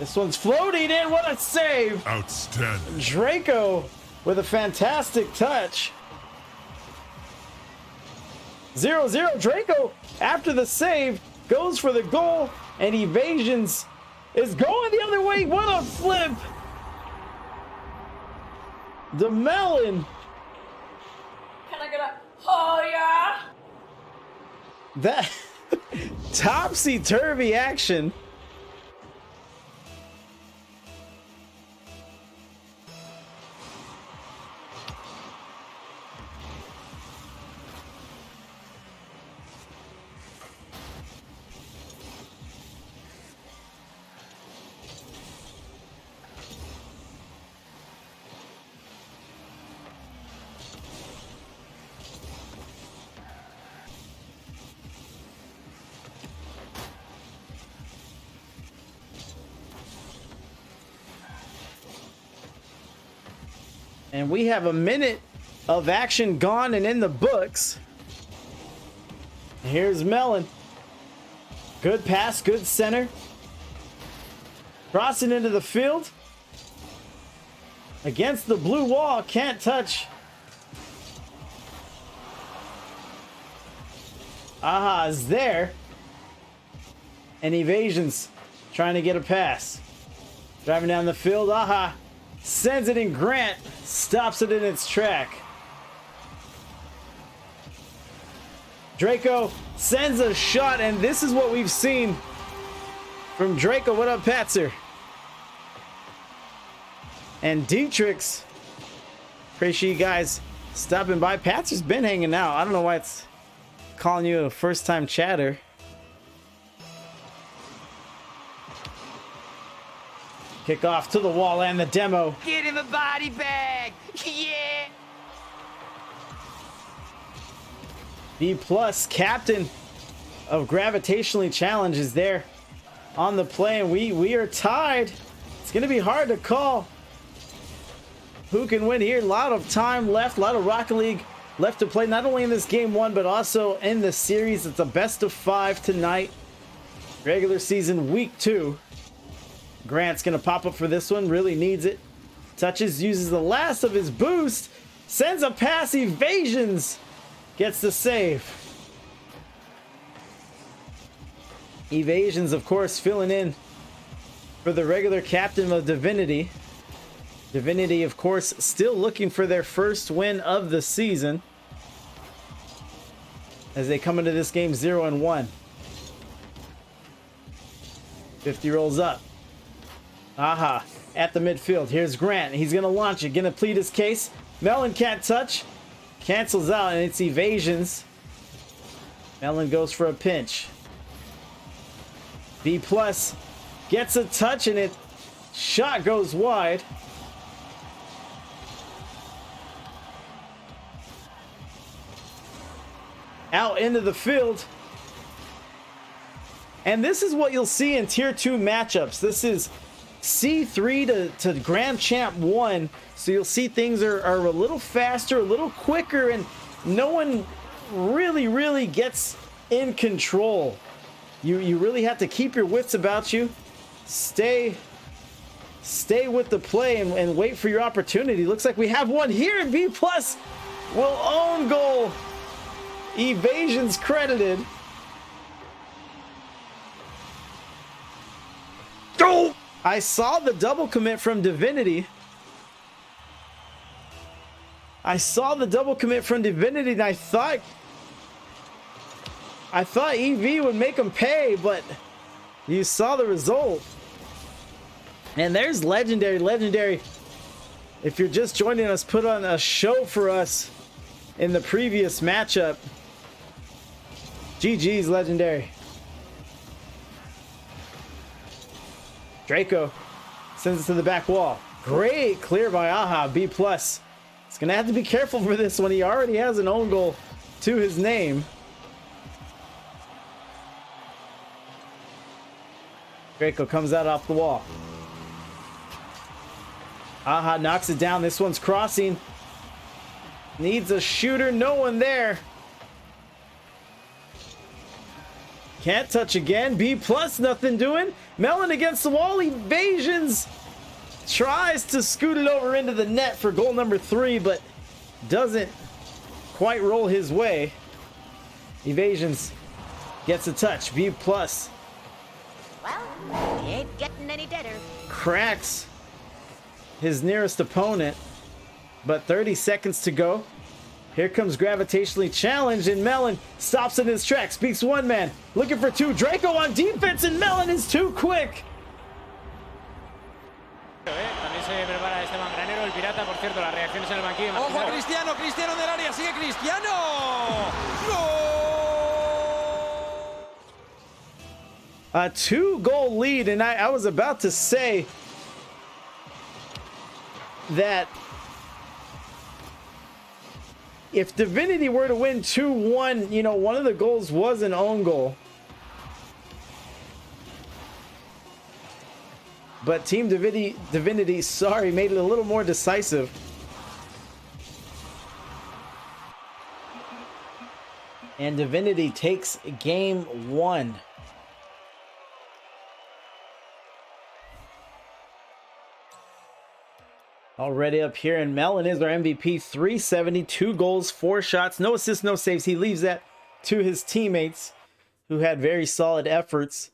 This one's floating in. What a save. Outstanding. Draco with a fantastic touch. 0-0. Draco, after the save, goes for the goal, and Evasions is going the other way. What a flip. The Melon. Can I get a oh yeah? That topsy-turvy action. And we have a minute of action gone and in the books. Here's Melon. Good pass, good center. Crossing into the field. Against the blue wall, can't touch. Aha is there. And Evasions trying to get a pass. Driving down the field, Aha sends it in. Grant stops it in its track. Draco sends a shot, and this is what we've seen from Draco. What up, Patzer? And Dietrich's. Appreciate you guys stopping by. Patzer's been hanging out. I don't know why it's calling you a first-time chatter. Kick off to the wall and the demo. Get him a body bag. Yeah. B+ captain of Gravitationally Challenge is there on the play, and we are tied. It's gonna be hard to call who can win here. A lot of time left, a lot of Rocket League left to play, not only in this game 1 but also in the series. It's a best of 5 tonight, regular season week 2. Grant's gonna pop up for this one, really needs it. Touches, uses the last of his boost, sends a pass. Evasions gets the save. Evasions, of course, filling in for the regular captain of Divinity. Divinity, of course, still looking for their first win of the season as they come into this game 0-1. 50 rolls up. Aha, at the midfield. Here's Grant. He's going to launch it. Going to plead his case. Melon can't touch. Cancels out, and it's Evasions. Melon goes for a pinch. B+ gets a touch, and it shot goes wide. Out into the field. And this is what you'll see in Tier 2 matchups. This is C3 to Grand Champ 1. So you'll see things are a little faster, a little quicker, and no one really gets in control. You really have to keep your wits about you. Stay with the play and wait for your opportunity. Looks like we have one here, and B+ will own goal. Evasions credited. Oh! I saw the double commit from Divinity. And I thought EV would make him pay, but you saw the result. And there's Legendary. If you're just joining us, put on a show for us in the previous matchup. GG's, Legendary. Draco sends it to the back wall. Great clear by Aha. B+. He's gonna have to be careful for this one. He already has an own goal to his name. Draco comes out off the wall. Aha knocks it down. This one's crossing. Needs a shooter. No one there. Can't touch again. B plus, nothing doing. Melon against the wall. Evasions. Tries to scoot it over into the net for goal number 3, but doesn't quite roll his way. Evasions gets a touch. B plus. Well, he ain't getting any deader. Cracks his nearest opponent, but 30 seconds to go. Here comes Gravitationally challenged, and Melon stops in his tracks. Beats one man, looking for two. Draco on defense, and Melon is too quick. También se prepara Esteban Granero, el pirata, por cierto, las reacciones en el banquillo. ¡Ojo, Cristiano! ¡Cristiano del área! ¡Sigue Cristiano! ¡Gol! A 2-goal lead, and I was about to say that if Divinity were to win 2-1, you know, one of the goals was an own goal. But Team Divinity, sorry, made it a little more decisive. And Divinity takes game 1. Already up here, and Melon is our MVP. 370, 2 goals, 4 shots, no assists, no saves. He leaves that to his teammates who had very solid efforts.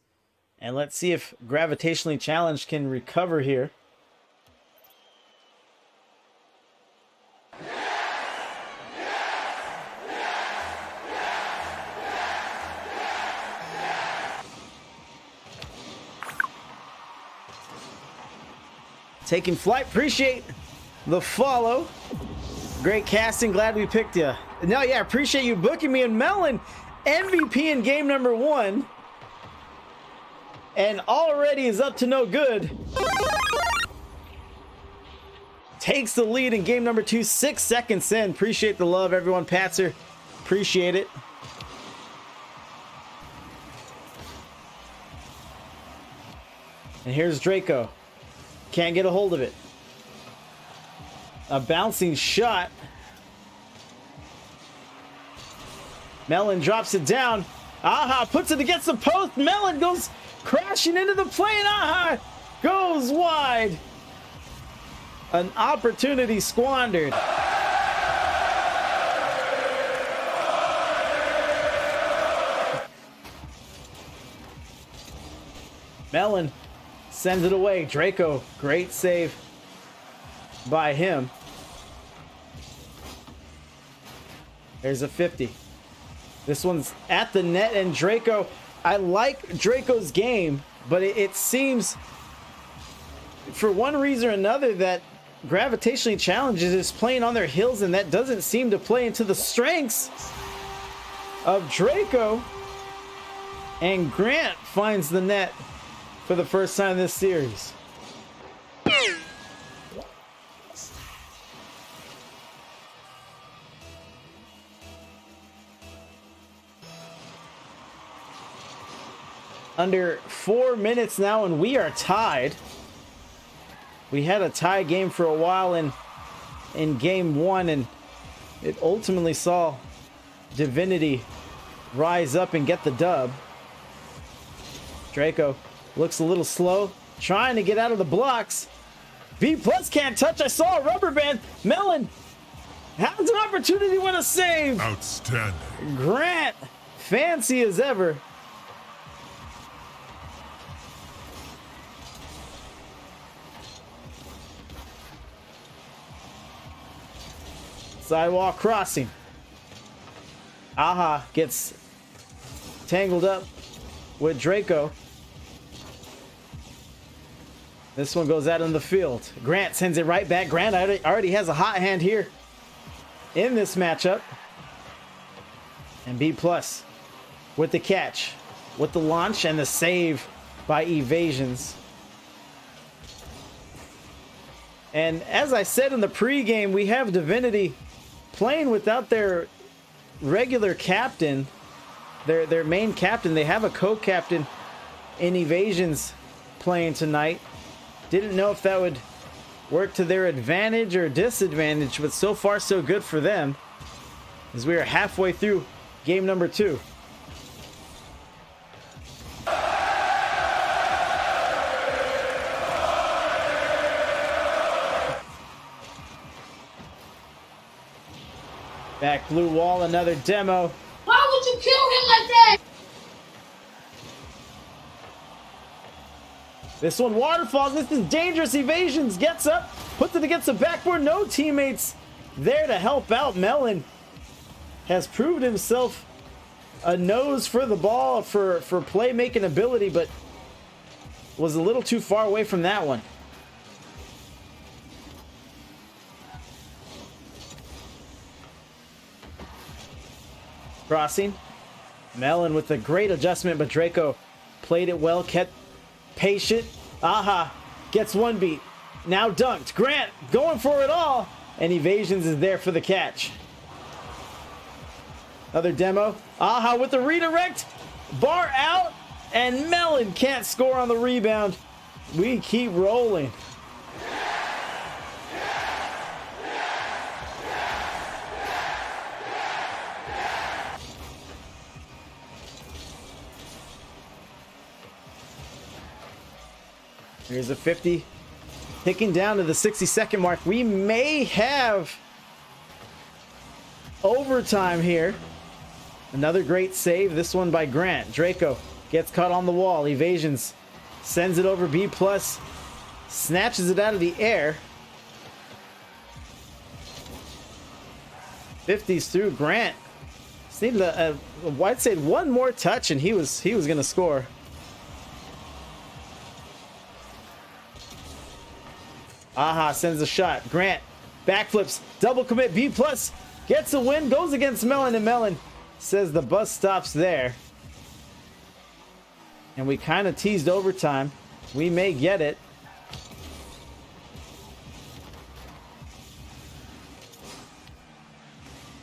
And let's see if Gravitationally Challenged can recover here. Taking flight, appreciate the follow. Great casting, glad we picked you. No, yeah, appreciate you booking me. And Melon, MVP in game number 1. And already is up to no good. Takes the lead in game number 2, 6 seconds in. Appreciate the love, everyone. Patzer, appreciate it. And here's Draco. Can't get a hold of it. A bouncing shot. Melon drops it down. Aha puts it against the post. Melon goes crashing into the plane. Aha goes wide. An opportunity squandered. Melon sends it away. Draco, great save by him. There's a 50. This one's at the net, and Draco, I like Draco's game, but it seems for one reason or another that Gravitationally Challenges is playing on their heels, and that doesn't seem to play into the strengths of Draco. And Grant finds the net for the first time this series. Under 4 minutes now, and we are tied. We had a tie game for a while in game 1, and it ultimately saw Divinity rise up and get the dub. Draco looks a little slow, trying to get out of the blocks. B plus can't touch. I saw a rubber band. Melon has an opportunity with a save. Outstanding. Grant, fancy as ever. Sidewalk crossing. Aha gets tangled up with Draco. This one goes out in the field. Grant sends it right back. Grant already has a hot hand here in this matchup. And B plus with the catch, with the launch, and the save by Evasions. And as I said in the pregame, we have Divinity playing without their regular captain, their main captain. They have a co-captain in Evasions playing tonight. Didn't know if that would work to their advantage or disadvantage, but so far so good for them, as we are halfway through game number 2. Back blue wall, another demo. Why would you kill him like that? This one waterfalls. This is dangerous. Evasions. Gets up. Puts it against the backboard. No teammates there to help out. Melon has proved himself a nose for the ball for playmaking ability, but was a little too far away from that one. Crossing. Melon with a great adjustment, but Draco played it well, kept patient. Aha gets one beat. Now dunked. Grant going for it all, and Evasions is there for the catch. Another demo. Aha with the redirect. Bar out, and Melon can't score on the rebound. We keep rolling. Here's a 50. Ticking down to the 60-second mark. We may have overtime here. Another great save. This one by Grant. Draco gets caught on the wall. Evasions. Sends it over B+. Snatches it out of the air. 50s through. Grant just needed I'd say one more touch, and he was going to score. Aha sends a shot. Grant backflips, double commit. B+ gets a win, goes against Melon, and Melon says the bus stops there. And we kind of teased overtime. We may get it.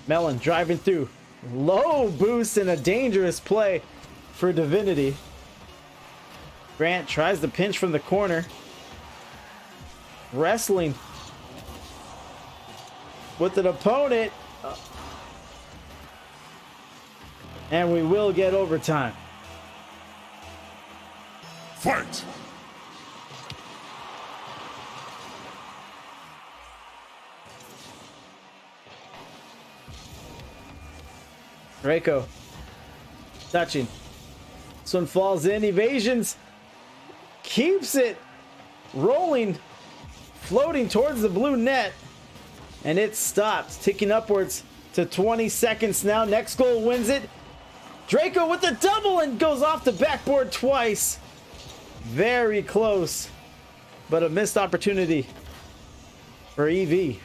Melon driving through. Low boost and a dangerous play for Divinity. Grant tries to pinch from the corner. Wrestling with an opponent, and we will get overtime. Fight! Draco touching. This one falls in. Evasions keeps it rolling, floating towards the blue net, and it stops, ticking upwards to 20 seconds now. Next goal wins it. Draco with the double and goes off the backboard twice. Very close, but a missed opportunity for EV.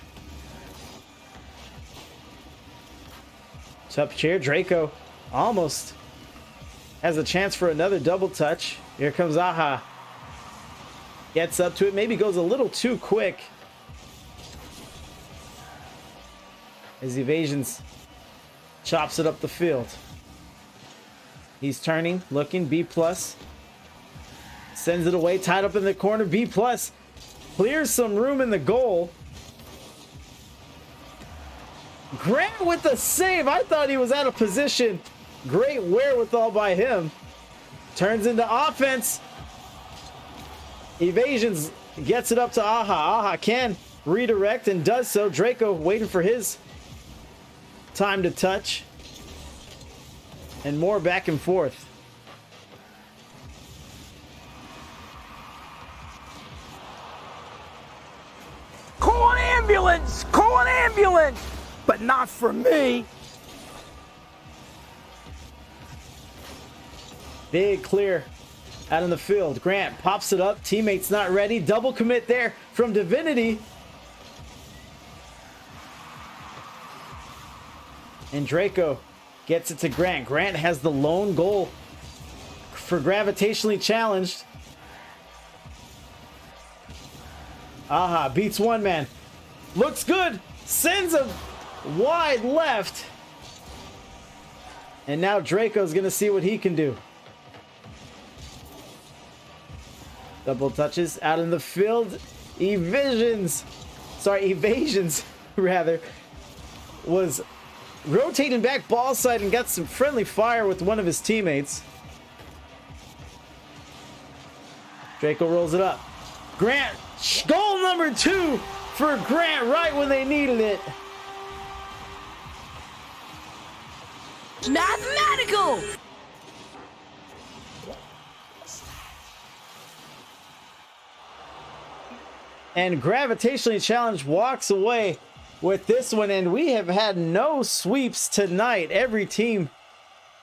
Top chair. Draco almost has a chance for another double touch. Here comes Aha. Gets up to it, maybe goes a little too quick. As Evasions chops it up the field. He's turning, looking. B+. Sends it away, tied up in the corner. B+. Clears some room in the goal. Grant with the save. I thought he was out of position. Great wherewithal by him. Turns into offense. Evasions gets it up to Aha. Aha can redirect and does so. Draco waiting for his time to touch. And more back and forth. Call an ambulance! Call an ambulance! But not for me. Big clear out in the field. Grant pops it up. Teammates not ready. Double commit there from Divinity. And Draco gets it to Grant. Grant has the lone goal for Gravitationally challenged. Aha beats one man. Looks good. Sends a wide left. And now Draco's going to see what he can do. Double touches out in the field. Evasions rather, was rotating back ball side and got some friendly fire with one of his teammates. Draco rolls it up. Grant, goal number 2 for Grant right when they needed it. Mathematical! And Gravitationally Challenged walks away with this one, and we have had no sweeps tonight. Every team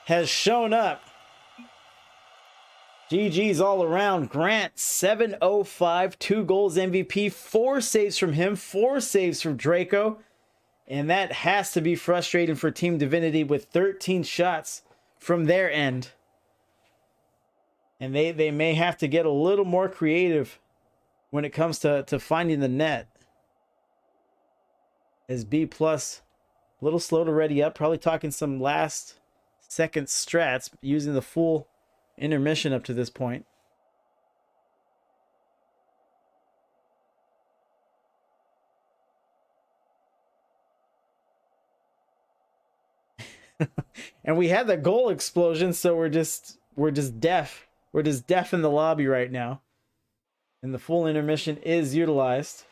has shown up. GG's all around. Grant, 705, 2 goals MVP, 4 saves from him, 4 saves from Draco. And that has to be frustrating for Team Divinity with 13 shots from their end. And they may have to get a little more creative when it comes to finding the net. As B+, a little slow to ready up. Probably talking some last second strats, using the full intermission up to this point. And we had the goal explosion, so we're just deaf. We're just deaf in the lobby right now. And the full intermission is utilized.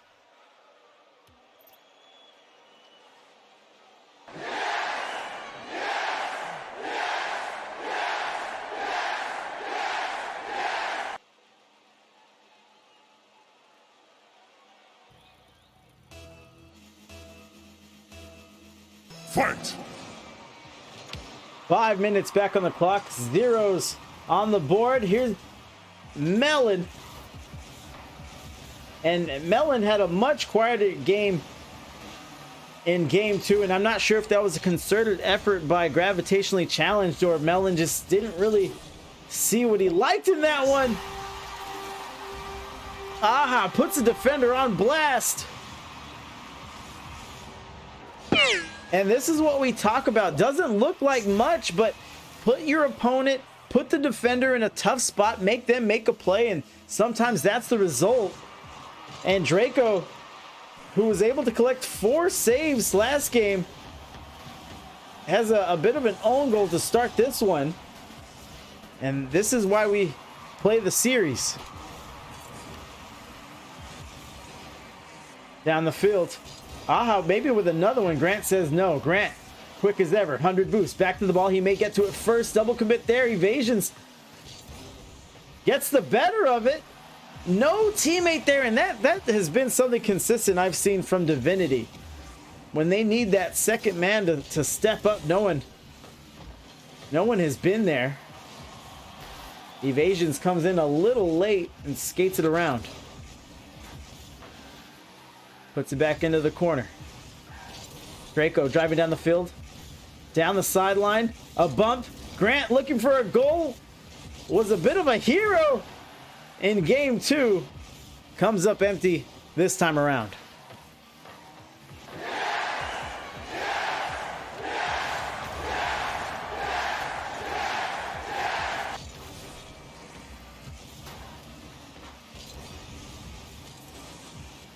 Fight! 5 minutes back on the clock. Zeros on the board. Here's Melon. And Melon had a much quieter game in game 2. And I'm not sure if that was a concerted effort by Gravitationally Challenged, or Melon just didn't really see what he liked in that one. Aha puts a defender on blast. And this is what we talk about. Doesn't look like much, but put your opponent, put the defender in a tough spot, make them make a play, and sometimes that's the result. And Draco, who was able to collect 4 saves last game, has a bit of an own goal to start this one. And this is why we play the series. Down the field. Aha, maybe with another one. Grant says no. Grant, quick as ever. 100 boost. Back to the ball. He may get to it first. Double commit there. Evasions. Gets the better of it. No teammate there. And that has been something consistent I've seen from Divinity. When they need that second man to step up, no one has been there. Evasions comes in a little late and skates it around. Puts it back into the corner. Draco driving down the field. Down the sideline. A bump. Grant looking for a goal. Was a bit of a hero in game 2. Comes up empty this time around.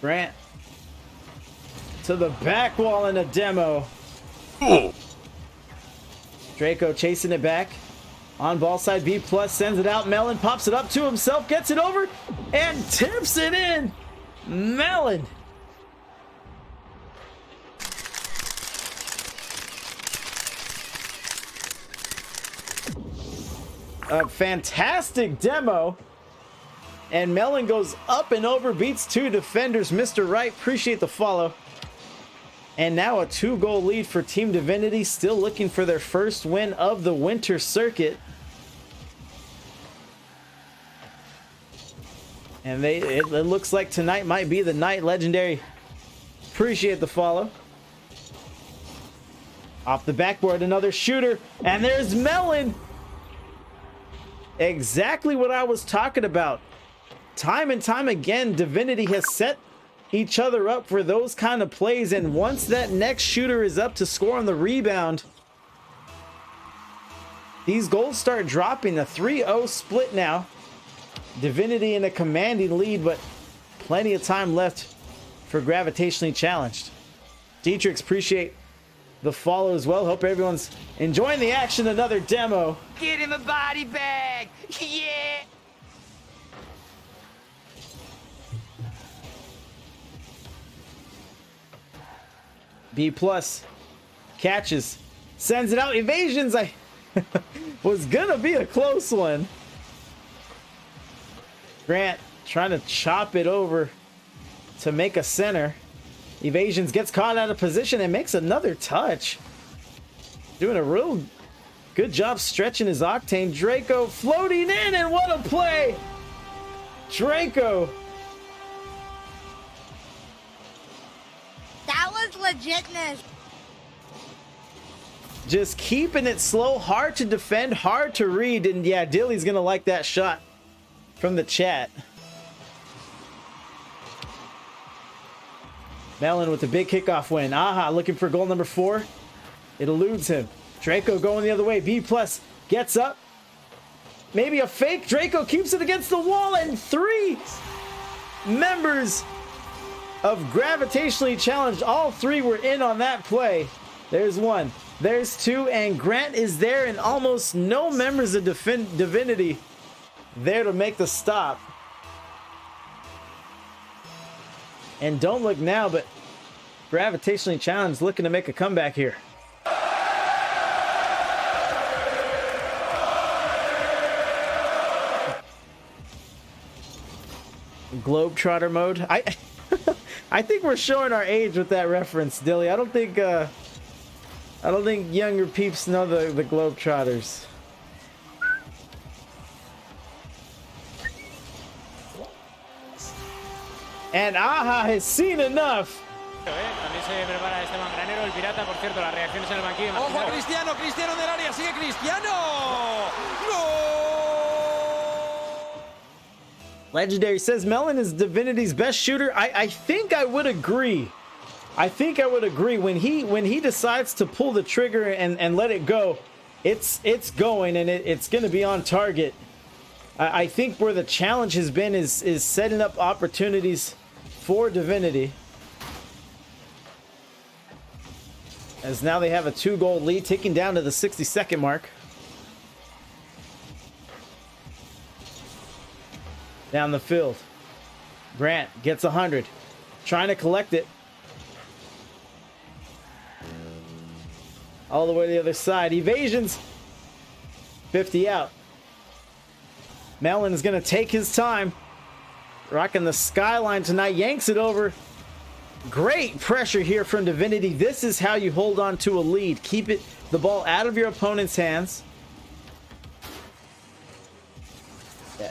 Grant to the back wall in a demo. Draco chasing it back. On ball side, B+, sends it out. Melon pops it up to himself, gets it over, and tips it in. Melon. A fantastic demo. And Melon goes up and over, beats 2 defenders. Mr. Wright, appreciate the follow. And now a 2-goal lead for Team Divinity, still looking for their first win of the winter circuit. And it looks like tonight might be the night. Legendary, appreciate the follow. Off the backboard, another shooter, and there's Melon. Exactly what I was talking about. Time and time again, Divinity has set each other up for those kind of plays, and once that next shooter is up to score on the rebound, these goals start dropping. A 3-0 split now. Divinity in a commanding lead, but plenty of time left for Gravitationally Challenged. Dietrichs, appreciate the follow as well. Hope everyone's enjoying the action. Another demo. Get him a body bag! Yeah! B+ catches, Sends it out. Evasions. I was gonna be a close one. Grant trying to chop it over to make a center. Evasions gets caught out of position and makes another touch. Doing a real good job stretching his octane. Draco floating in, and what a play! Draco. That was legitness. Just keeping it slow, hard to defend, hard to read. And yeah, Dilly's gonna like that shot from the chat. Melon with the big kickoff win. Aha, looking for goal number 4. It eludes him. Draco going the other way. B plus gets up. Maybe a fake. Draco keeps it against the wall, and 3 members of Gravitationally challenged. All 3 were in on that play. There's 1. There's 2, and Grant is there, and almost no members of Divinity there to make the stop. And don't look now, but Gravitationally challenged looking to make a comeback here. Globetrotter mode. I think we're showing our age with that reference, Dilly. I don't think younger peeps know the Globetrotters. And Aha has seen enough. También se prepara Esteban Granero, el pirata, por cierto, las reacciones en el banquillo. Ojo a Cristiano, Cristiano en el área, sigue Cristiano. ¡Gol! Legendary says Melon is Divinity's best shooter. I think I would agree. I think I would agree. When he decides to pull the trigger and let it go, it's going, and it's going to be on target. I think where the challenge has been is setting up opportunities for Divinity. As now they have a 2-goal lead, ticking down to the 60-second mark. Down the field. Grant gets 100. Trying to collect it. All the way to the other side. Evasions. 50 out. Melon is going to take his time. Rocking the skyline tonight. Yanks it over. Great pressure here from Divinity. This is how you hold on to a lead. Keep the ball out of your opponent's hands.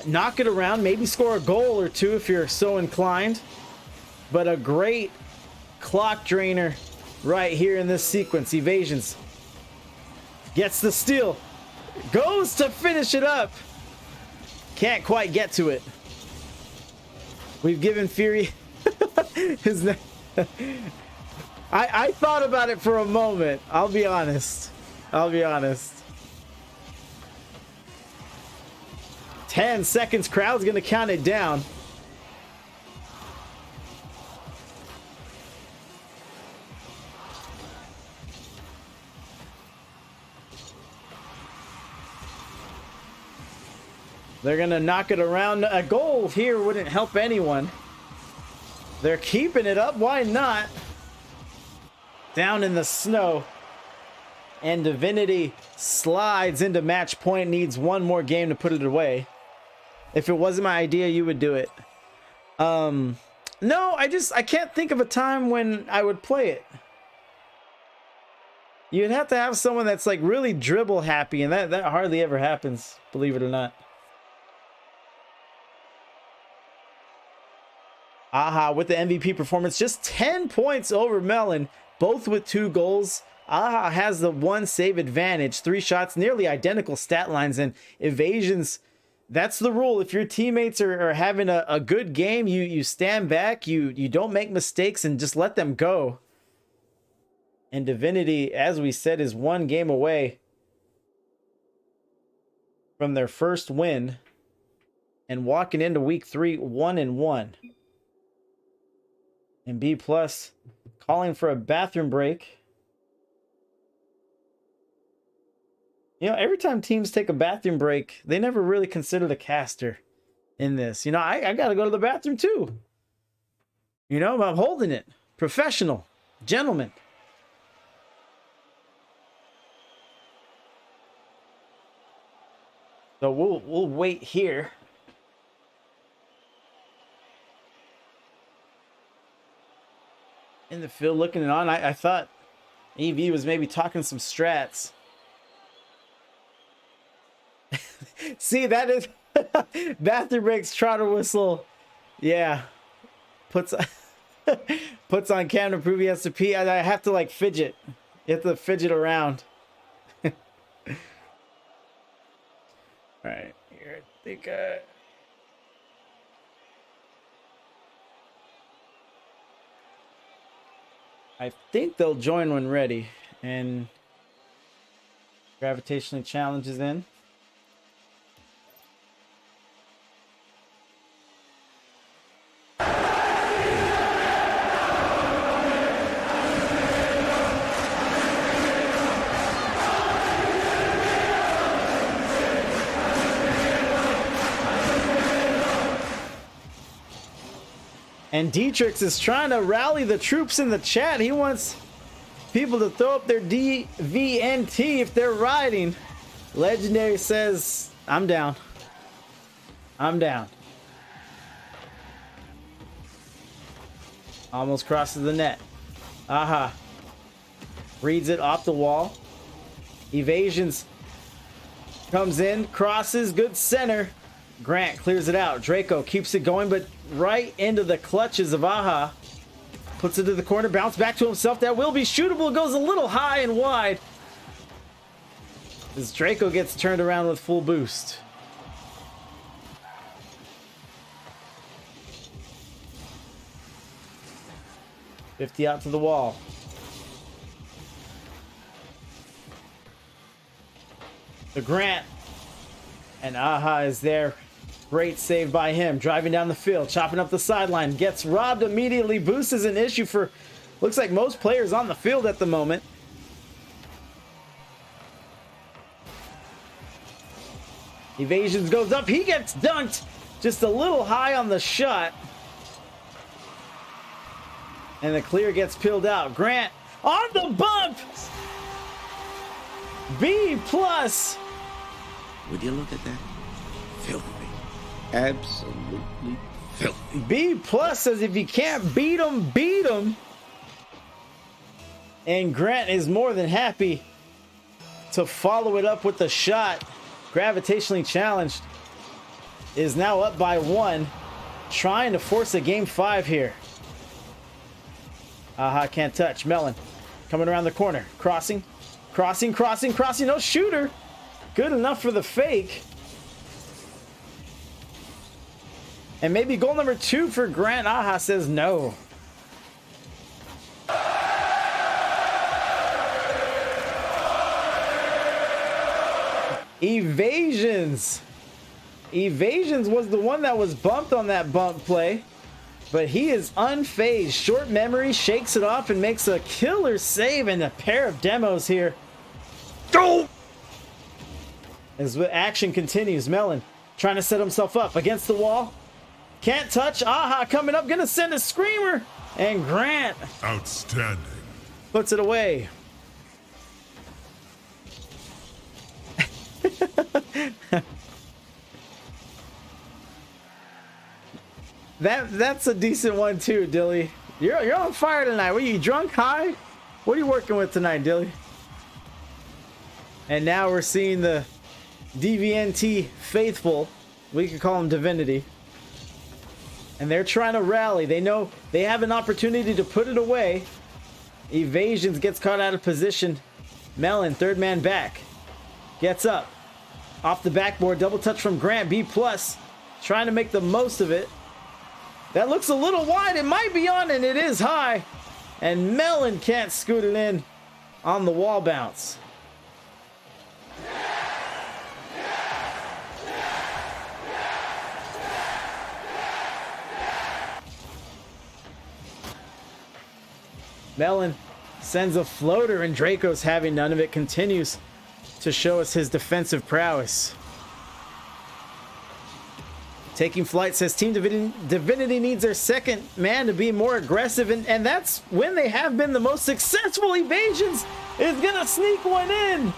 Knock it around. Maybe score a goal or 2 if you're so inclined. But a great clock drainer right here in this sequence. Evasions. Gets the steal. Goes to finish it up. Can't quite get to it. We've given Fury his name. I thought about it for a moment. I'll be honest. 10 seconds. Crowd's gonna count it down. They're gonna knock it around. A goal here wouldn't help anyone. They're keeping it up. Why not? Down in the snow. And Divinity slides into match point. Needs 1 more game to put it away. If it wasn't my idea, you would do it. No, I can't think of a time when I would play it. You'd have to have someone that's like really dribble happy, and that hardly ever happens, believe it or not. Aha with the MVP performance, just 10 points over Melon, both with 2 goals. Aha has the 1 save advantage, 3 shots, nearly identical stat lines, and evasions. That's the rule. If your teammates are having a good game, you stand back, you don't make mistakes, and just let them go. And Divinity, as we said, is 1 game away from their first win and walking into week 3 1-1. And B plus calling for a bathroom break. You know, every time teams take a bathroom break, they never really consider the caster in this. You know, I got to go to the bathroom too. You know, I'm holding it. Professional. Gentlemen. So we'll wait here. In the field looking it on. I thought EV was maybe talking some strats. See, that is bathroom breaks, trotter whistle. Yeah. Puts on camera to prove he has to pee. I have to like fidget. You have to fidget around. Alright, here I think I think they'll join when ready. And Gravitationally challenges in. And Dietrich is trying to rally the troops in the chat. He wants people to throw up their DVNT if they're riding. Legendary says, I'm down. I'm down. Almost crosses the net. Aha. Reads it off the wall. Evasions. Comes in, crosses, good center. Grant clears it out. Draco keeps it going, but right into the clutches of Aha. Puts it to the corner, bounce back to himself. That will be shootable. Goes a little high and wide. As Draco gets turned around with full boost. $50 out to the wall. The Grant. And Aha is there. Great save by him. Driving down the field, chopping up the sideline. Gets robbed immediately. Boost is an issue for, looks like most players on the field at the moment. Evasions goes up. He gets dunked. Just a little high on the shot. And the clear gets peeled out. Grant on the bump. B+. Would you look at that? Filthy. Absolutely filthy. B+ says if you can't beat him, beat him. And Grant is more than happy to follow it up with the shot. Gravitationally challenged. Is now up by 1. Trying to force a game 5 here. Aha, can't touch. Melon coming around the corner. Crossing. Crossing. No shooter. Good enough for the fake. And maybe goal number 2 for Grant. Aha says no. Evasions. Evasions was the one that was bumped on that bump play. But he is unfazed. Short memory, shakes it off and makes a killer save. And a pair of demos here. Go! As action continues, Melon trying to set himself up against the wall. Can't touch. Aha coming up, gonna send a screamer. And Grant Outstanding. puts it away. That's a decent one too, Dilly. You're on fire tonight. Were you drunk, high? What are you working with tonight, Dilly? And now we're seeing the DVNT faithful. We could call them Divinity. And they're trying to rally. They know they have an opportunity to put it away. Evasions gets caught out of position. Melon, third man back. Gets up. Off the backboard. Double touch from Grant. B+. Trying to make the most of it. That looks a little wide. It might be on, and it is high. And Melon can't scoot it in on the wall bounce. Melon sends a floater, and Draco's having none of it. Continues to show us his defensive prowess. Taking flight says Team Divinity needs their second man to be more aggressive, and that's when they have been the most successful. Evasions is gonna sneak one in.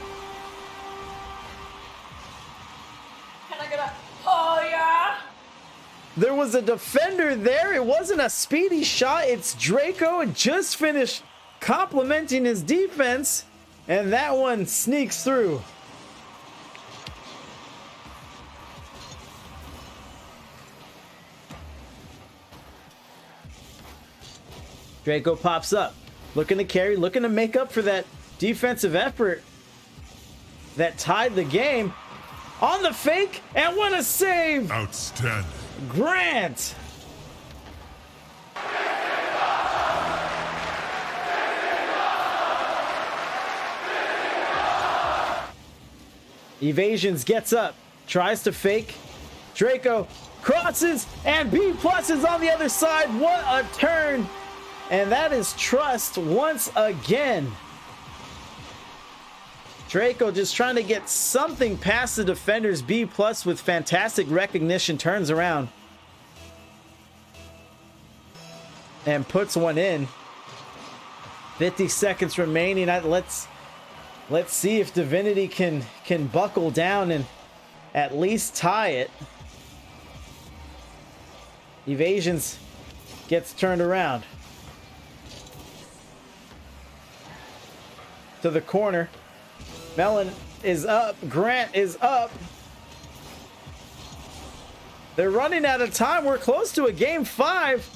There was a defender there. It wasn't a speedy shot. It's Draco just finished complimenting his defense, and that one sneaks through. Draco pops up, looking to carry, looking to make up for that defensive effort that tied the game. On the fake, and what a save! Outstanding. Grant! Evasions gets up, tries to fake. Draco crosses, and B+ is on the other side. What a turn! And that is trust once again. Draco just trying to get something past the defenders. B+ with fantastic recognition turns around and puts one in. 50 seconds remaining. Let's see if Divinity can buckle down and at least tie it. Evasions gets turned around to the corner. Melon is up. Grant is up. They're running out of time. We're close to a game 5.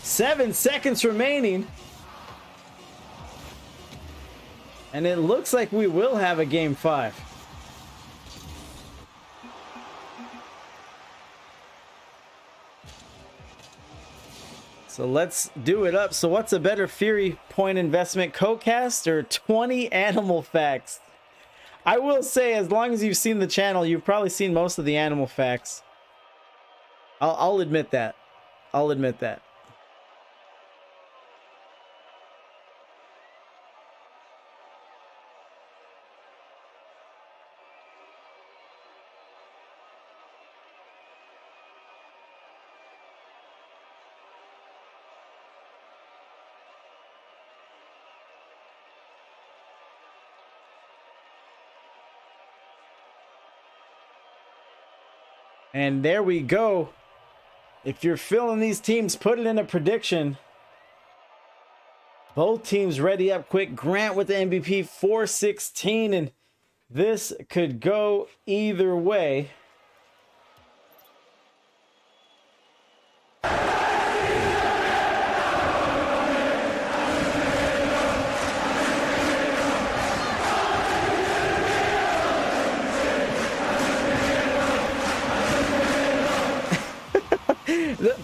Seven seconds remaining. And it looks like we will have a game 5. So let's do it up. So what's a better Fury point investment, CoCast or 20 animal facts? I will say, as long as you've seen the channel, you've probably seen most of the animal facts. I'll admit that. I'll admit that. And there we go. If you're feeling these teams, put it in a prediction. Both teams ready up quick. Grant with the MVP, 416, and this could go either way.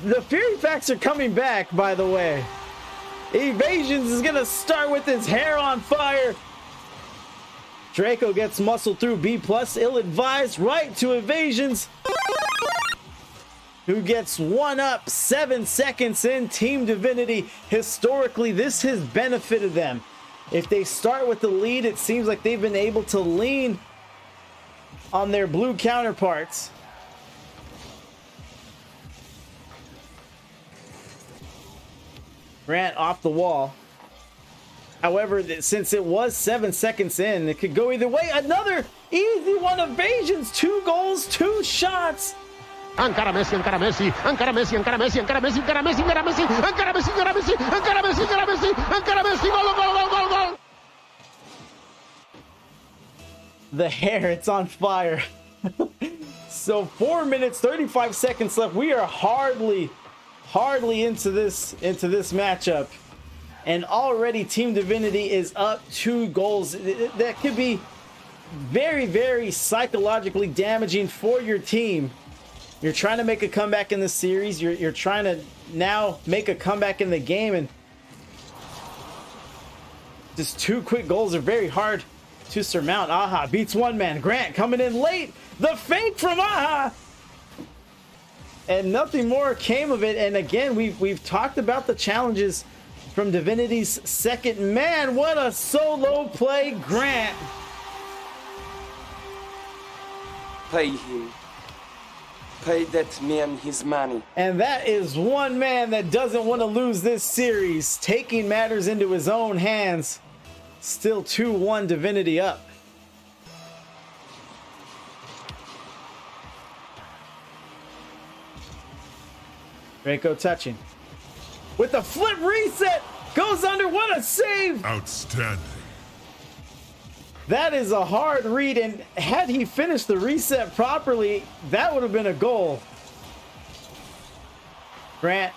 The Fury facts are coming back, by the way. Evasions is gonna start with his hair on fire. Draco gets muscle through. B+, ill-advised, right to Evasions, who gets one up. 7 seconds in. Team Divinity, historically, this has benefited them. If they start with the lead, it seems like they've been able to lean on their blue counterparts. Grant off the wall. However, since it was 7 seconds in, it could go either way. Another easy one. Evasions, 2 goals, 2 shots. Encara Messi, encara Messi, encara Messi, encara Messi, encara Messi, encara Messi, encara Messi, encara Messi, encara Messi, encara Messi, encara Messi, encara Messi, gol, gol, gol, gol, gol. The hair, it's on fire. So 4 minutes, 35 seconds left. We are hardly into this matchup, and already Team Divinity is up 2 goals. That could be very, very psychologically damaging for your team. You're trying to make a comeback in the series. You're trying to now make a comeback in the game, and just 2 quick goals are very hard to surmount. Aha beats one man. Grant coming in late. The fake from Aha. And nothing more came of it. And again, we've talked about the challenges from Divinity's second man. What a solo play, Grant. Play him. Pay that man his money. And that is one man that doesn't want to lose this series, taking matters into his own hands. Still 2-1 Divinity up. Draco touching. With the flip reset, goes under, what a save! Outstanding. That is a hard read, and had he finished the reset properly, that would have been a goal. Grant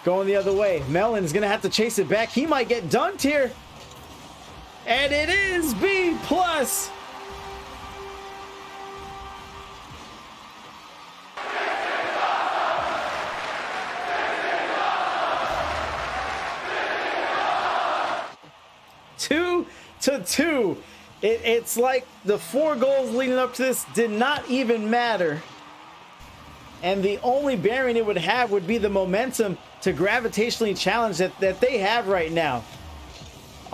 going the other way. Melon's gonna have to chase it back. He might get dunked here. And it is B+. Two to two. It's like the 4 goals leading up to this did not even matter. And the only bearing it would have would be the momentum to gravitationally challenge that they have right now.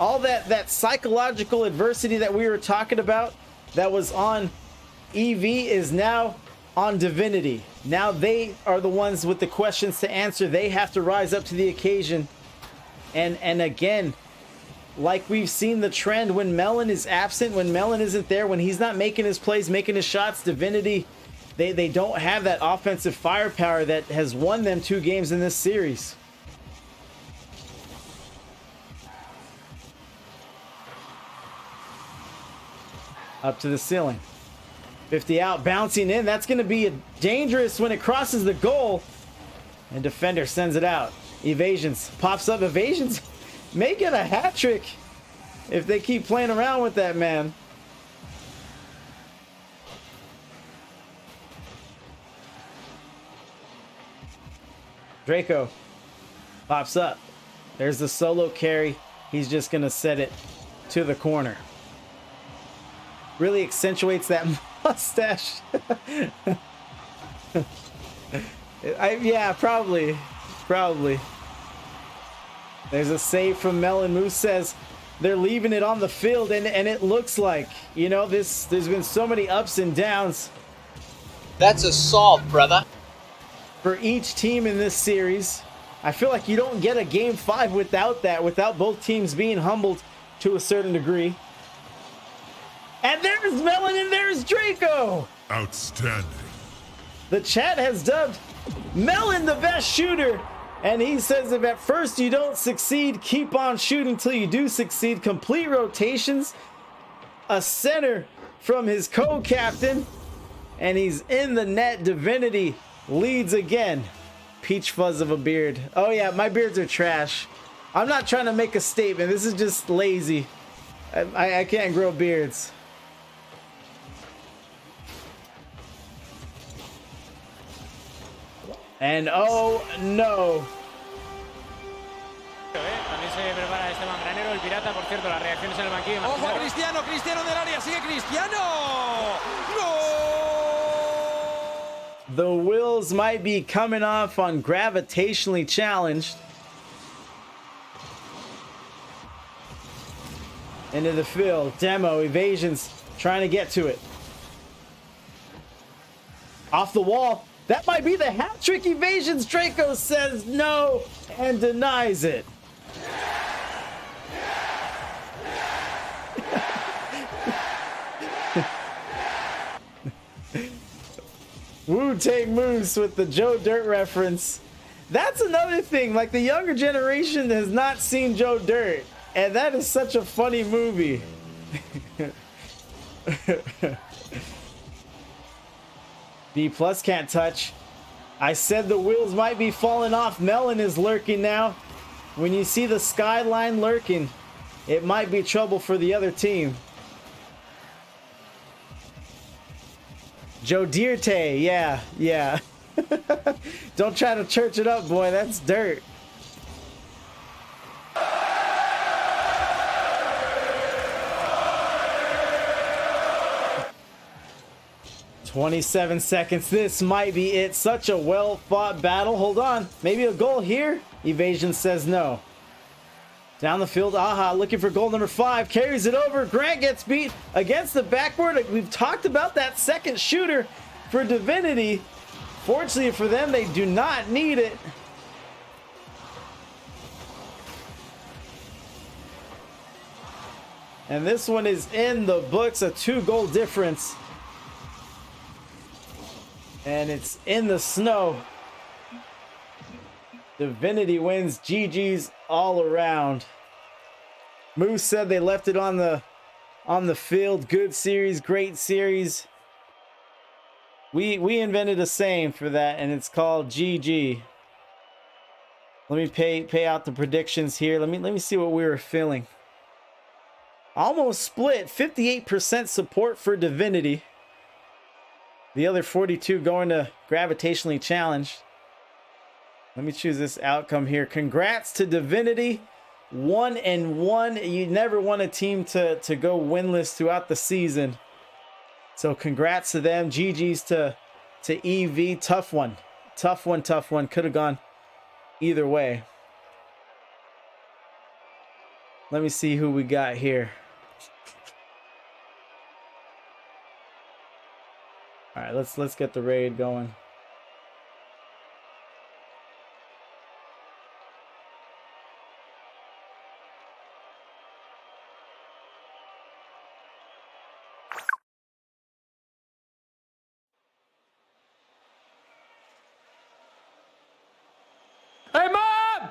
All that psychological adversity that we were talking about that was on EV is now on Divinity. Now they are the ones with the questions to answer. They have to rise up to the occasion. And again, like we've seen the trend when Melon is absent, when Melon isn't there, when he's not making his plays, making his shots, Divinity, they don't have that offensive firepower that has won them 2 games in this series. Up to the ceiling. 50 out, bouncing in. That's going to be dangerous when it crosses the goal. And defender sends it out. Evasions. Pops up. Evasions may get a hat trick if they keep playing around with that man. Draco pops up. There's the solo carry. He's just going to set it to the corner. Really accentuates that mustache. Yeah, probably. There's a save from Melon. Moose says they're leaving it on the field, and it looks like, you know, there's been so many ups and downs. That's assault, brother. For each team in this series, I feel like you don't get a game 5 without that, without both teams being humbled to a certain degree. And there's Melon and there's Draco. Outstanding. The chat has dubbed Melon the best shooter. And he says if at first you don't succeed, keep on shooting till you do succeed. Complete rotations. A center from his co-captain. And he's in the net. Divinity leads again. Peach fuzz of a beard. Oh yeah, my beards are trash. I'm not trying to make a statement. This is just lazy. I can't grow beards. And oh no. También se prepara Esteban Granero, el pirata, por cierto, las reacciones en el banquillo. Ojo, Cristiano, Cristiano del área, sigue Cristiano. ¡Gol! The wheels might be coming off on Gravitationally challenged. Into the field. Demo, evasions, trying to get to it. Off the wall. That might be the hat trick. Evasions. Draco says no and denies it. Wu-Tang Moose with the Joe Dirt reference. That's another thing. Like, the younger generation has not seen Joe Dirt, and that is such a funny movie. B+ can't touch. I said the wheels might be falling off. Melon is lurking now. When you see the skyline lurking, it might be trouble for the other team. Joe Dirte, yeah. Don't try to church it up, boy. That's dirt. "27 seconds. This might be it." Such a well-fought battle. Hold on. Maybe a goal here? Evasion says no. Down the field, Aha looking for goal number 5. Carries it over. Grant gets beat against the backboard. We've talked about that second shooter for Divinity. Fortunately for them, they do not need it. And this one is in the books, a 2-goal difference. And it's in the snow. Divinity wins. GG's all around. Moose said they left it on the field. Good series, great series. We invented a saying for that, and it's called GG. Let me pay out the predictions here. Let me see what we were feeling. Almost split. 58% support for Divinity. The other 42 going to Gravitationally challenged. Let me choose this outcome here. Congrats to Divinity. 1-1. You never want a team to go winless throughout the season. So congrats to them. GG's to EV. Tough one. Tough one. Could have gone either way. Let me see who we got here. All right, let's get the raid going. Hey, Mom!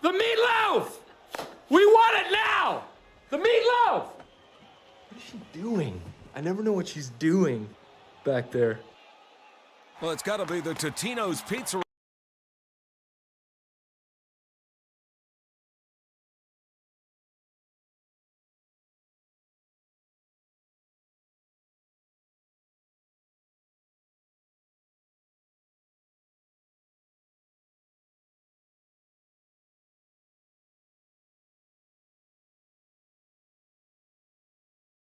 The meatloaf! We want it now! The meatloaf! What is she doing? I never know what she's doing back there. Well, it's got to be the Totino's Pizza.